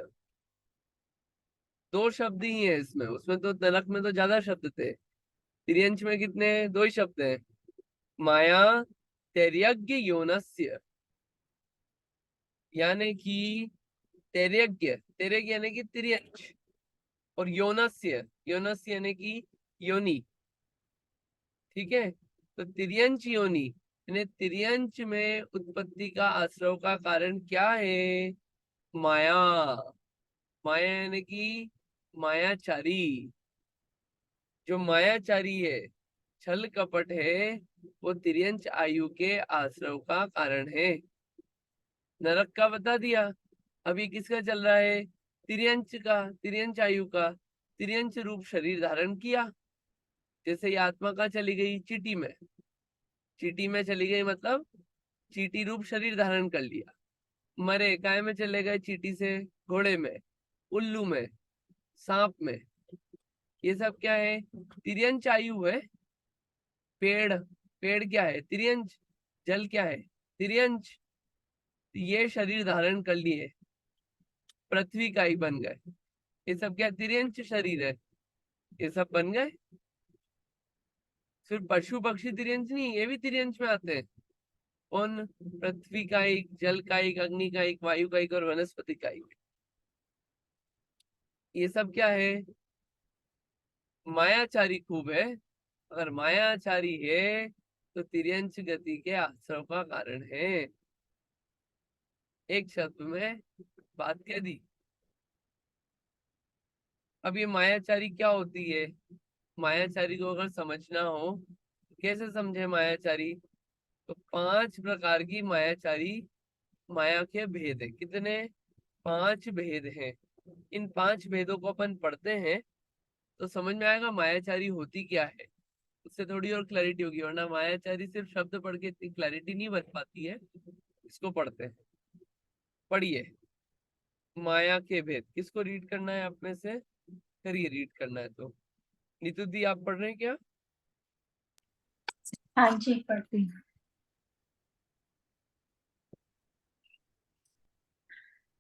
A: दो शब्द ही है इसमें, उसमें तो नरक में तो ज्यादा शब्द थे, तिर्यंच में कितने, दो ही शब्द हैं। माया तैर्यज्ञ योनस्य, यानी कि तैर्यज्ञ, तैर्यज्ञ यानी कि तिर्यंच, और योनस्य, योनस्य यानी कि योनि। ठीक है, तो तिर्यंच योनि यानी तिर्यंच में उत्पत्ति का आश्रव का कारण क्या है, माया। माया यानी कि मायाचारी, जो मायाचारी है, छल कपट है, वो तिर्यंच आयु के आश्रव का कारण है। नरक का बता दिया, अभी किसका चल रहा है, तिर्यंच का, तिर्यंच आयु का। तिर्यंच रूप शरीर धारण किया, जैसे ये आत्मा का चली गई चीटी में, चीटी में चली गई मतलब चीटी रूप शरीर धारण कर लिया। मरे काय में चले गए, चीटी से घोड़े में, उल्लू में, सांप में। ये सब क्या है, तिर्यंच आयु है। पेड़, पेड़ क्या है, तिर्यंच। जल क्या है, तिर्यंच। ये शरीर धारण कर लिए, पृथ्वी का ही बन गए, ये सब क्या तिर्यंच शरीर है, ये सब बन गए। सिर्फ पशु पक्षी तिर्यंच नहीं, ये भी तिर्यंच में आते हैं। कौन, पृथ्वी का एक, जल का एक, अग्नि का एक, वायु का एक, और वनस्पति का एक। ये सब क्या है, मायाचारी खूब है। अगर मायाचारी है तो तिर्यंच गति के आश्रव का कारण है। एक शब्द में बात कह दी। अब ये मायाचारी क्या होती है, मायाचारी को अगर समझना हो तो कैसे समझे मायाचारी, तो 5 प्रकार की मायाचारी, माया के भेद है। कितने, 5 भेद हैं। इन 5 भेदों को अपन पढ़ते हैं तो समझ में आएगा मायाचारी होती क्या है, उससे थोड़ी और क्लैरिटी होगी। वरना मायाचारी सिर्फ शब्द पढ़ के इतनी क्लैरिटी नहीं बन पाती है। इसको पढ़ते हैं, पढ़िए। माया के भेद, किसको रीड करना है आप में से, करिए रीड करना है तो। नीतू दी आप पढ़ रहे हैं क्या।
B: हाँ जी, पढ़ती हूँ।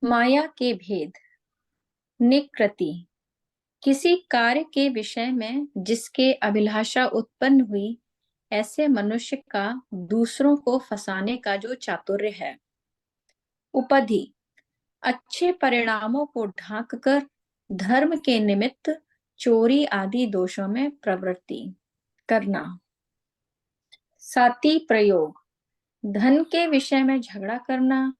B: माया के भेद। निकृति, किसी कार्य के विषय में जिसके अभिलाषा उत्पन्न हुई, ऐसे मनुष्य का दूसरों को फंसाने का जो चातुर्य है। उपधि, अच्छे परिणामों को ढांककर धर्म के निमित्त चोरी आदि दोषों में प्रवृत्ति करना। साती प्रयोग, धन के विषय में झगड़ा करना,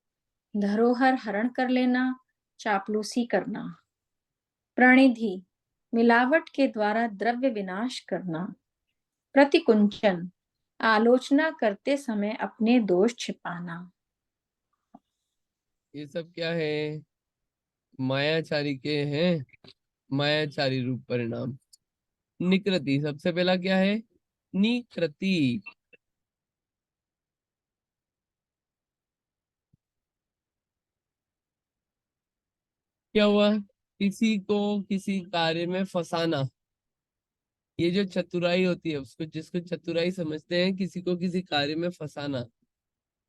B: धरोहर हरण कर लेना, चापलूसी करना। प्रणिधि, मिलावट के द्वारा द्रव्य विनाश करना। प्रतिकुंचन, आलोचना करते समय अपने दोष छिपाना।
A: ये सब क्या है? मायाचारी के हैं, मायाचारी रूप परिणाम। निकृति, सबसे पहला क्या है? निकृति। क्या हुआ? किसी को किसी कार्य में फंसाना। ये जो चतुराई होती है उसको, जिसको चतुराई समझते हैं, किसी को किसी कार्य में फंसाना,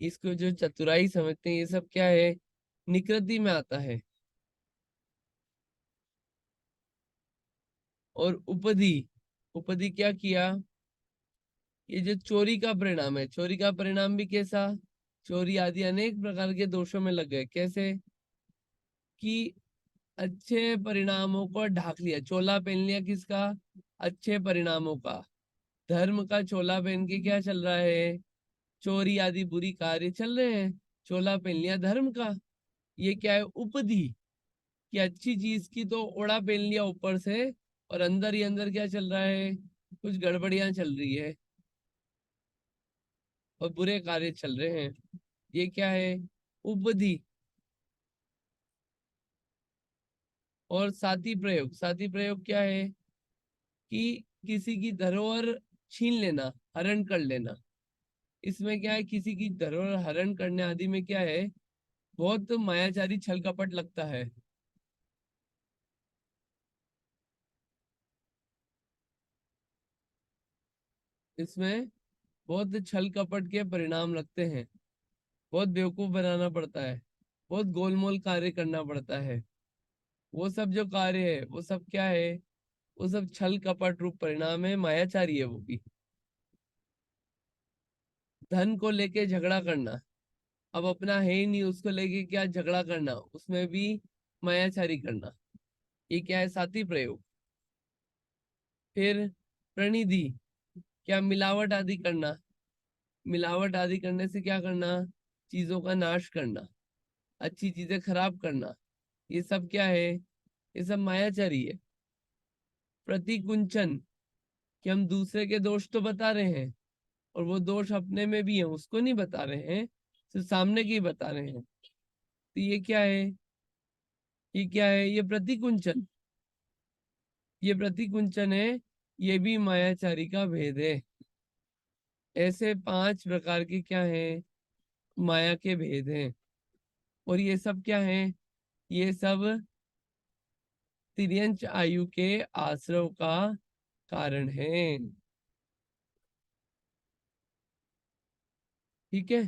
A: इसको जो चतुराई समझते हैं, ये सब क्या है? निकृति में आता है। और उपधि, उपधि क्या किया? ये जो चोरी का परिणाम है, चोरी का परिणाम भी कैसा? चोरी आदि अनेक प्रकार के दोषों में लग गए। कैसे? कि अच्छे परिणामों को ढाक लिया, चोला पहन लिया किसका? अच्छे परिणामों का। धर्म का चोला पहन के क्या चल रहा है? चोरी आदि बुरी कार्य चल रहे हैं। चोला पहन लिया धर्म का। ये क्या है? उपधि, कि अच्छी चीज की तो ओढ़ा पहन लिया ऊपर से, और अंदर ही अंदर क्या चल रहा है? कुछ गड़बड़ियां चल रही है और बुरे कार्य चल रहे हैं। ये क्या है? उपधि। और साथी प्रयोग, साथी प्रयोग क्या है? कि किसी की धरोहर छीन लेना, हरण कर लेना। इसमें क्या है? किसी की धरोहर हरण करने आदि में क्या है? बहुत मायाचारी छल कपट लगता है। इसमें बहुत छल कपट के परिणाम लगते हैं, बहुत बेवकूफ बनाना पड़ता है, बहुत गोलमोल कार्य करना पड़ता है। वो सब जो कार्य है वो सब क्या है? वो सब छल कपट रूप परिणाम है, मायाचारी है वो भी। धन को लेके झगड़ा करना, अब अपना है ही नहीं, उसको लेके क्या झगड़ा करना, उसमें भी मायाचारी करना। ये क्या है? साथी प्रयोग। फिर प्रणिधि, क्या? मिलावट आदि करना। मिलावट आदि करने से क्या करना? चीजों का नाश करना, अच्छी चीजें खराब करना। ये सब क्या है? ये सब मायाचारी है। प्रतिकुंचन, कि हम दूसरे के दोष तो बता रहे हैं और वो दोष अपने में भी है, उसको नहीं बता रहे हैं, सिर्फ सामने के ही बता रहे हैं। तो ये क्या है? ये क्या है? ये प्रतिकुंचन। ये प्रतिकुंचन है, ये भी मायाचारी का भेद है। ऐसे 5 प्रकार के क्या है? माया के भेद हैं। और ये सब क्या है? ये सब तिर्यंच आयु के आश्रव का कारण है। ठीक है,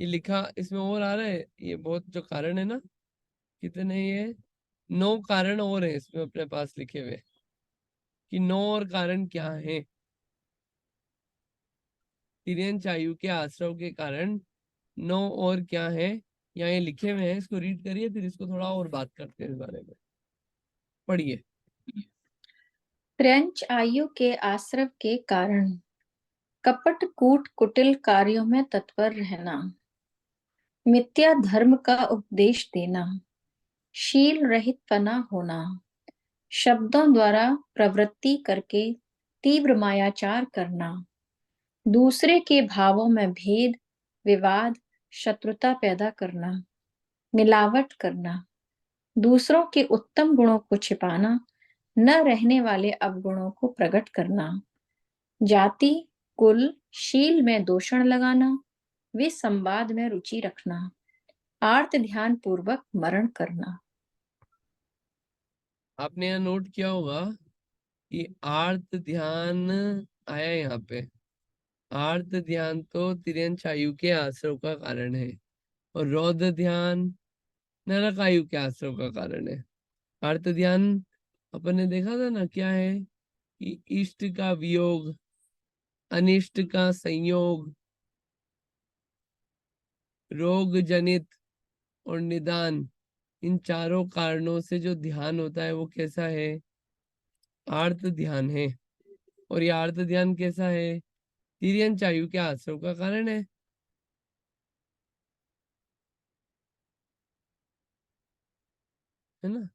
A: ये लिखा इसमें और आ रहा है, ये बहुत जो कारण है ना, कितने ये 9 कारण और है इसमें अपने पास लिखे हुए, कि 9 और कारण क्या है। तिर्यंच आयु के आश्रव के कारण 9 और क्या है, यहाँ ये लिखे हुए हैं। इसको रीड करिए, फिर इसको थोड़ा और बात करते हैं इस बारे में। पढ़िए।
B: त्र्यंच आयु के आश्रव के कारण कपट कूट कुटिल कार्यों में तत्पर रहना, मिथ्या धर्म का उपदेश देना, शील रहित पना होना, शब्दों द्वारा प्रवृत्ति करके तीव्र मायाचार करना, दूसरे के भावों में भेद, विवाद, शत्रुता पैदा करना, मिलावट करना, दूसरों के उत्तम गुणों को छिपाना, न रहने वाले अवगुणों को प्रकट करना, जाति कुल शील में दोषण लगाना, वे संवाद में रुचि रखना, आर्त ध्यान पूर्वक मरण करना।
A: आपने यहाँ नोट किया होगा कि आर्त ध्यान आया यहाँ पे। आर्त ध्यान तो तिर्यंच आयु के आश्रव का कारण है, और रौद्र ध्यान नरक आयु के आश्रव का कारण है। आर्त ध्यान अपन ने देखा था ना क्या है कि इष्ट का वियोग, अनिष्ट का संयोग, रोग जनित और निदान, इन चारों कारणों से जो ध्यान होता है वो कैसा है? आर्त ध्यान है। और ये आर्त ध्यान कैसा है? तिर्यंच आयु के आश्रम का कारण है ना।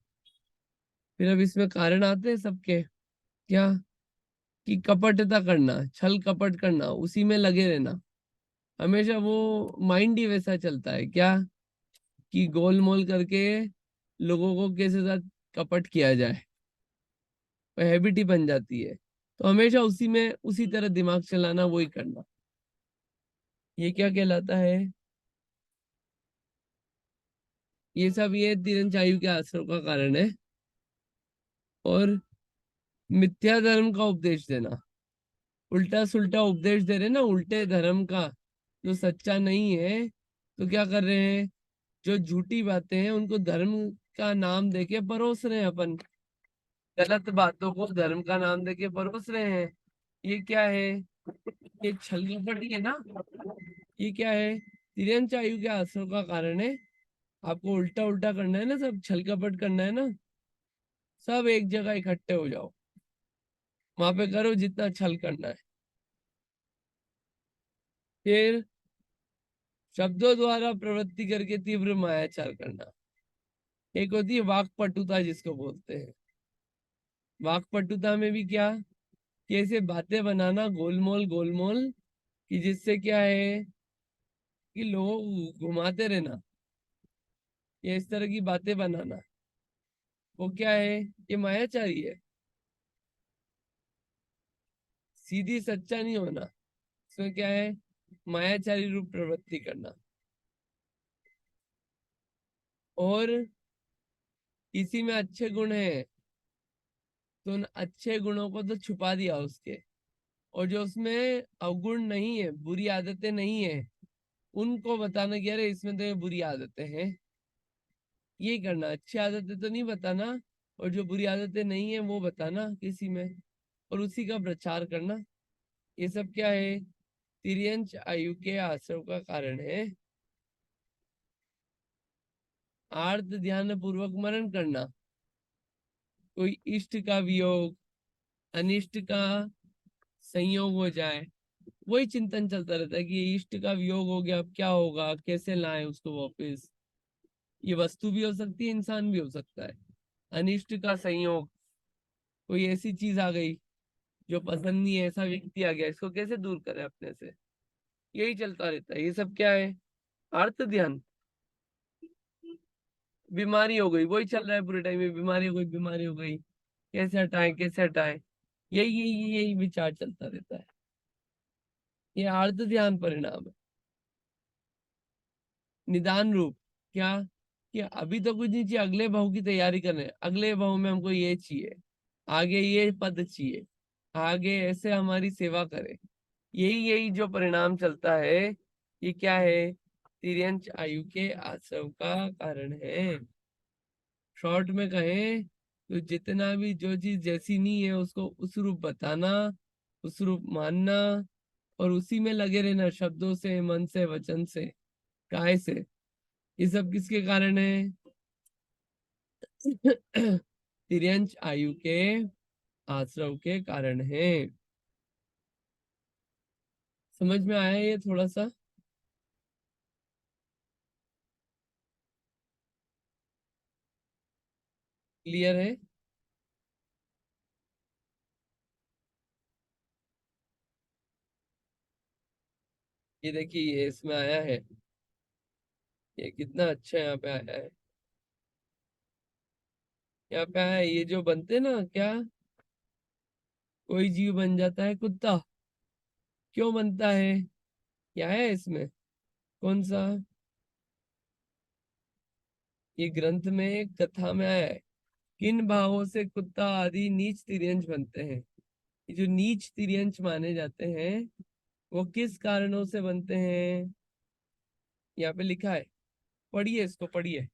A: फिर अब इसमें कारण आते हैं सबके, क्या कि कपटता करना, छल कपट करना, उसी में लगे रहना। हमेशा वो माइंड ही वैसा चलता है क्या कि गोलमोल करके लोगों को कैसे साथ कपट किया जाए, हैबिट ही बन जाती है। तो हमेशा उसी में उसी तरह दिमाग चलाना, वही करना, ये क्या कहलाता है? ये सब ये तिरंचायु के आश्रम का कारण है। और मिथ्या धर्म का उपदेश देना, उल्टा सुल्टा उपदेश दे रहे ना, उल्टे धर्म का, जो सच्चा नहीं है। तो क्या कर रहे हैं, जो झूठी बातें हैं उनको धर्म का नाम देके परोस रहे हैं अपन, गलत बातों को धर्म का नाम देके परोस रहे हैं। ये क्या है? ये छल कपट ही है ना। ये क्या है? तिरंच आयु के आश्रम का कारण है। आपको उल्टा उल्टा करना है ना, सब छल कपट करना है ना, सब एक जगह इकट्ठे हो जाओ, वहां पे करो जितना छल करना है। फिर शब्दों द्वारा प्रवृत्ति करके तीव्र मायाचार करना। एक होती है वाक्पटुता, जिसको बोलते हैं। वाक्पटुता में भी क्या, कैसे बातें बनाना गोलमोल गोलमोल, कि जिससे क्या है कि लोग घुमाते रहना, ये इस तरह की बातें बनाना, वो क्या है? ये मायाचारी है। सीधी सच्चा नहीं होना, इसमें क्या है? मायाचारी रूप प्रवृत्ति करना। और किसी में अच्छे गुण है तो उन अच्छे गुणों को तो छुपा दिया उसके, और जो उसमें अवगुण नहीं है, बुरी आदतें नहीं है, उनको बताना कि अरे इसमें तो ये बुरी आदतें हैं। ये करना, अच्छी आदतें तो नहीं बताना, और जो बुरी आदतें नहीं है वो बताना किसी में, और उसी का प्रचार करना। ये सब क्या है? तिर्यंच आयु के आश्रम का कारण है। आर्त ध्यान पूर्वक मनन करना, कोई इष्ट का वियोग, अनिष्ट का संयोग हो जाए, वही चिंतन चलता रहता है कि ये इष्ट का वियोग हो गया, अब क्या होगा, कैसे लाएं उसको वापस। ये वस्तु भी हो सकती है, इंसान भी हो सकता है। अनिष्ट का संयोग, कोई ऐसी चीज आ गई जो पसंद नहीं है, ऐसा व्यक्ति आ गया, इसको कैसे दूर करें अपने से, यही चलता रहता है। ये सब क्या है? अर्थ ध्यान। बीमारी हो गई, वही चल रहा है पूरे टाइम में, बीमारी हो गई, बीमारी हो गई, कैसे हटाएं, कैसे हटाएं, यही विचार चलता रहता है। ये अर्थ ध्यान परिणाम है। निदान रूप, क्या कि अभी तो कुछ नहीं चाहिए, अगले भाव की तैयारी करने, अगले भाव में हमको ये चाहिए, आगे ये पद चाहिए, आगे ऐसे हमारी सेवा करे, यही जो परिणाम चलता है, ये क्या है? तिर्यंच आयु के आश्रम का कारण है। शॉर्ट में कहें तो जितना भी जो चीज जैसी नहीं है उसको उस रूप बताना, उस रूप मानना, और उसी में लगे रहना, शब्दों से, मन से, वचन से, काय से। ये सब किसके कारण है? तिर्यंच आयु के आश्रम के कारण है। समझ में आया ये थोड़ा सा? क्लियर है? ये देखिए, ये इसमें आया है, ये कितना अच्छा यहाँ पे आया है। यहाँ पे आया है, ये जो बनते हैं ना, क्या कोई जीव बन जाता है कुत्ता, क्यों बनता है? क्या है इसमें? कौन सा? ये ग्रंथ में, एक कथा में आया है, किन भावों से कुत्ता आदि नीच तिर्यंच बनते हैं। ये जो नीच तिर्यंच माने जाते हैं, वो किस कारणों से बनते हैं? यहाँ पे लिखा है, पढ़िए, इसको पढ़िए,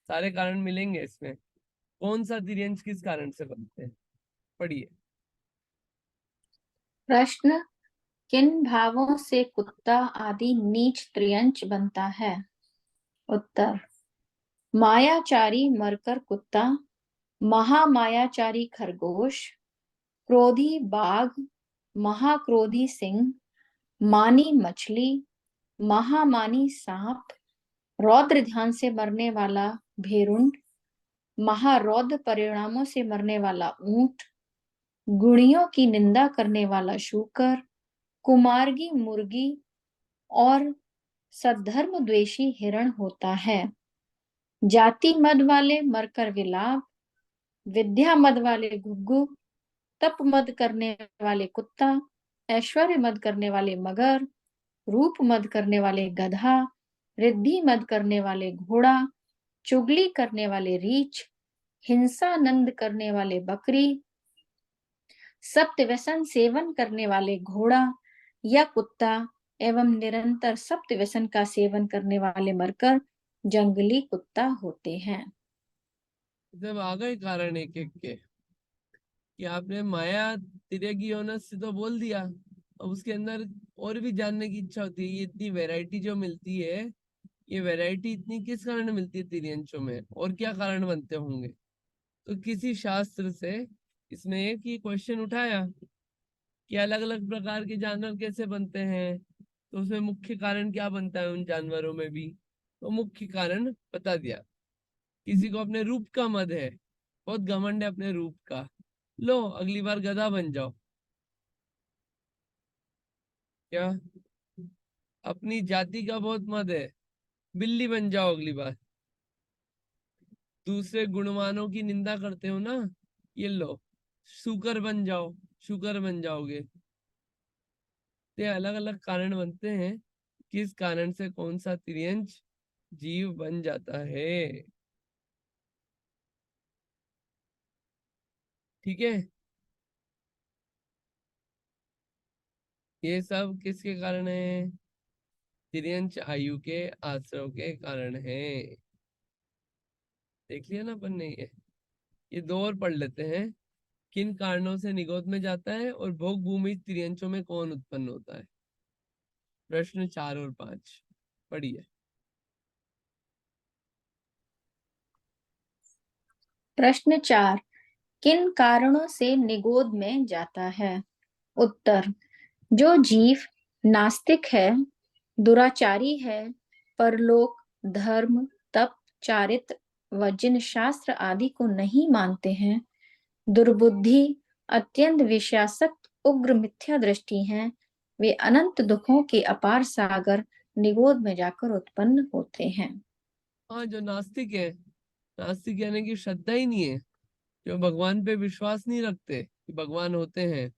A: सारे कारण मिलेंगे इसमें। कौन सा तिर्यंच किस कारण से बनते हैं? पढ़िए।
B: प्रश्न, किन भावों से कुत्ता आदि नीच त्रियंच बनता है? उत्तर, मायाचारी मरकर कुत्ता, महामायाचारी खरगोश, क्रोधी बाघ, महाक्रोधी सिंह, मानी मछली, महामानी सांप, रौद्र ध्यान से मरने वाला भेरुंड, महारौद्र परिणामों से मरने वाला ऊंट, गुणियों की निंदा करने वाला शूकर, कुमारगी मुर्गी और सद्धर्म द्वेषी हिरण होता है। जाति मद वाले मरकर विलाप, विद्या मद वाले घुग्गू, तप मद करने वाले कुत्ता, ऐश्वर्य मद करने वाले मगर, रूप मद करने वाले गधा, रिद्धि मद करने वाले घोड़ा, चुगली करने वाले रीछ, हिंसा नंद करने वाले बकरी, सप्त व्यसन सेवन करने वाले घोड़ा या कुत्ता एवं निरंतर सप्त व्यसन का सेवन करने वाले मरकर जंगली कुत्ता होते हैं।
A: जब आ गए कारण एक एक के कि आपने माया तिर्यगी योनस से तो बोल दिया, अब उसके अंदर और भी जानने की इच्छा होती है। ये इतनी वैरायटी जो मिलती है, ये वैरायटी इतनी किस कारण मिलती है तिर्यंचों में, और क्या कारण बनते होंगे? तो किसी शास्त्र से इसने एक ही क्वेश्चन उठाया कि अलग अलग प्रकार के जानवर कैसे बनते हैं, तो उसमें मुख्य कारण क्या बनता है उन जानवरों में भी, तो मुख्य कारण बता दिया। किसी को अपने रूप का मद है, बहुत घमंड है अपने रूप का, लो अगली बार गधा बन जाओ। क्या? अपनी जाति का बहुत मद है, बिल्ली बन जाओ अगली बार। दूसरे गुणवानों की निंदा करते हो ना, ये लो शुकर बन जाओ, शुकर बन जाओगे। ये अलग अलग कारण बनते हैं, किस कारण से कौन सा तिर्यंच जीव बन जाता है। ठीक है, ये सब किसके कारण है? तिर्यंच आयु के आश्रव के कारण है। देख लिया ना अपन ने। ये दो और पढ़ लेते हैं। किन कारणों से निगोद में जाता है और भोग भूमि तिर्यंचों में कौन उत्पन्न होता है? प्रश्न 4 और 5 पढ़िए।
B: प्रश्न 4, किन कारणों से निगोद में जाता है? उत्तर, जो जीव नास्तिक है, दुराचारी है, परलोक, धर्म, तप, चारित्र व जिन शास्त्र आदि को नहीं मानते हैं, दुर्बुद्धि, अत्यंत विषयासक्त, उग्र मिथ्या दृष्टि हैं, वे अनंत दुखों के अपार सागर निगोद में जाकर उत्पन्न होते हैं।
A: हाँ, जो नास्तिक है, नास्तिक यानी कि श्रद्धा ही नहीं है, जो भगवान पे विश्वास नहीं रखते कि भगवान होते हैं,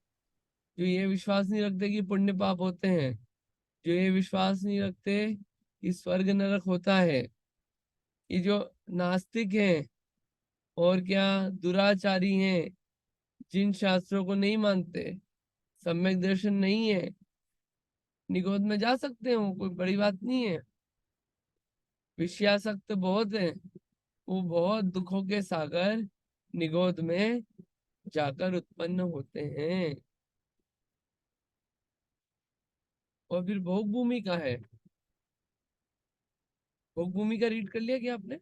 A: जो ये विश्वास नहीं रखते कि पुण्य पाप होते हैं, जो ये विश्वास नहीं रखते कि स्वर्ग नरक होता है, ये जो नास्तिक हैं और क्या दुराचारी हैं, जिन शास्त्रों को नहीं मानते, सम्यक दर्शन नहीं है, निगोद में जा सकते हो, कोई बड़ी बात नहीं है। विषयासक्त बहुत है, वो बहुत दुखों के सागर निगोद में जाकर उत्पन्न होते हैं। और फिर भोग भूमि का है, भोग भूमि का रीड कर लिया क्या आपने?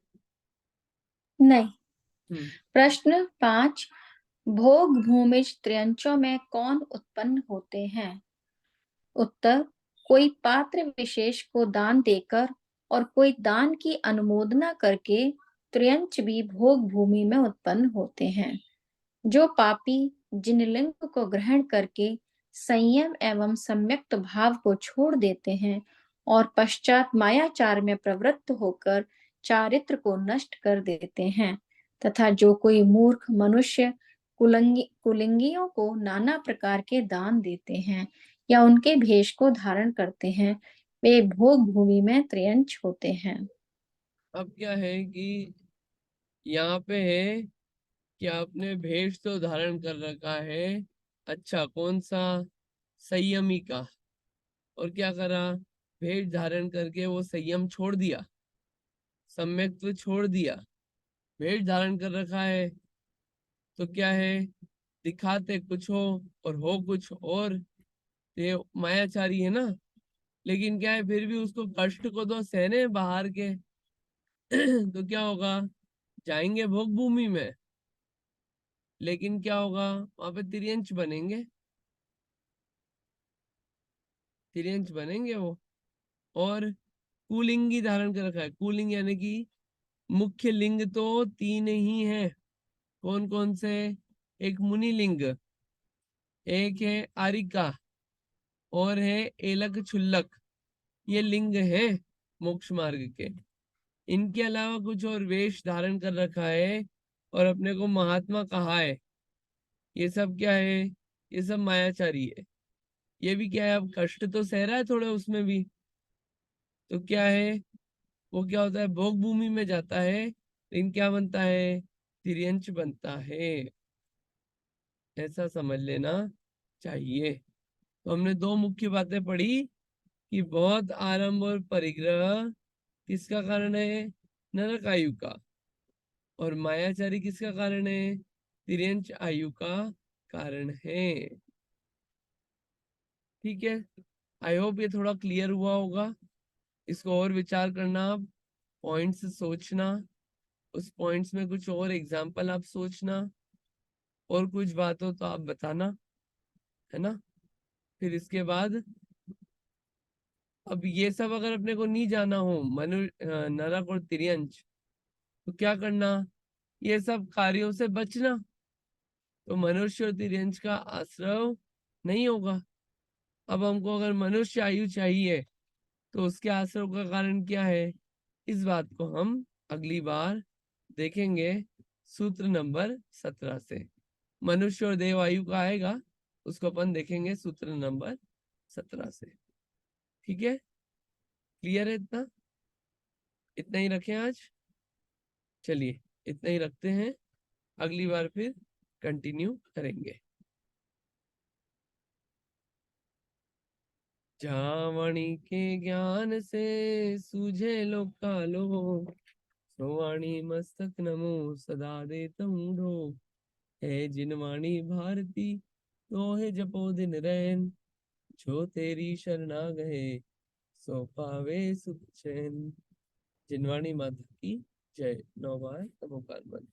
B: नहीं।
A: हम्म
B: प्रश्न 5, भोग भूमिज त्रियंचों में कौन उत्पन्न होते हैं? उत्तर, कोई पात्र विशेष को दान देकर और कोई दान की अनुमोदना करके त्रियंच भी भोग भूमि में उत्पन्न होते हैं। जो पापी जिन लिंग को ग्रहण करके संयम एवं सम्यक्त भाव को छोड़ देते हैं और पश्चात मायाचार में प्रवृत्त होकर चारित्र को नष्ट कर देते हैं, तथा जो कोई मूर्ख मनुष्य कुलिंगियों को नाना प्रकार के दान देते हैं या उनके भेष को धारण करते हैं, वे भोग भूमि में त्रियंच होते हैं।
A: अब क्या है कि यहाँ पे है कि आपने भेष तो धारण कर रखा है, अच्छा कौन सा? संयमी का। और क्या करा? भेष धारण करके वो संयम छोड़ दिया, सम्यक्त्व छोड़ दिया, वेश धारण कर रखा है, तो क्या है, दिखाते कुछ और हो कुछ और। ये मायाचारी है ना। लेकिन क्या है, फिर भी उसको कष्ट को तो सहने हैं बाहर के। तो क्या होगा, जाएंगे भोग भूमि में, लेकिन क्या होगा, वहां पे तिर्यंच बनेंगे, तिर्यंच बनेंगे वो। और कुलिंगी धारण कर रखा है। कुलिंग यानी कि मुख्य लिंग तो 3 ही है। कौन कौन से? एक मुनिलिंग, एक है आरिका, और है एलक छुल्लक। ये लिंग है मोक्ष मार्ग के। इनके अलावा कुछ और वेश धारण कर रखा है और अपने को महात्मा कहा है। ये सब क्या है, ये सब मायाचारी है। ये भी क्या है, अब कष्ट तो सह रहा है थोड़े उसमें भी। तो क्या है, वो क्या होता है, भोग भूमि में जाता है, लेकिन क्या बनता है, तिर्यंच बनता है। ऐसा समझ लेना चाहिए। तो हमने दो मुख्य बातें पढ़ी कि बहुत आरंभ और परिग्रह किसका कारण है, नरक आयु का। और मायाचारी किसका कारण है, तिर्यंच आयु का कारण है। ठीक है, आई होप ये थोड़ा क्लियर हुआ होगा। इसको और विचार करना, पॉइंट्स सोचना, उस पॉइंट्स में कुछ और एग्जाम्पल आप सोचना, और कुछ बात हो तो आप बताना, है ना। फिर इसके बाद, अब ये सब अगर अपने को नहीं जाना हो, नरक और तिर्यंच, तो क्या करना, ये सब कार्यों से बचना। तो मनुष्य और तिर्यंच का आश्रय नहीं होगा। अब हमको अगर मनुष्य आयु चाहिए, तो उसके आश्रय का कारण क्या है, इस बात को हम अगली बार देखेंगे सूत्र नंबर 17 से। मनुष्य और देव आयु का आएगा, उसको अपन देखेंगे सूत्र नंबर 17 से। ठीक है, क्लियर है इतना? इतना ही रखें आज। चलिए, इतना ही रखते हैं, अगली बार फिर कंटिन्यू करेंगे। जावणी के ज्ञान से सूझे लोक कालो, श्रोवाणी मस्तक नमो सदा देतम ढो। है जिनवाणी भारती, तो है जपो दिन रैन, जो तेरी शरणा गए, सो पावे सुख चैन। जिनवाणी माता की जय। 9 बार नमोकार मंत्र।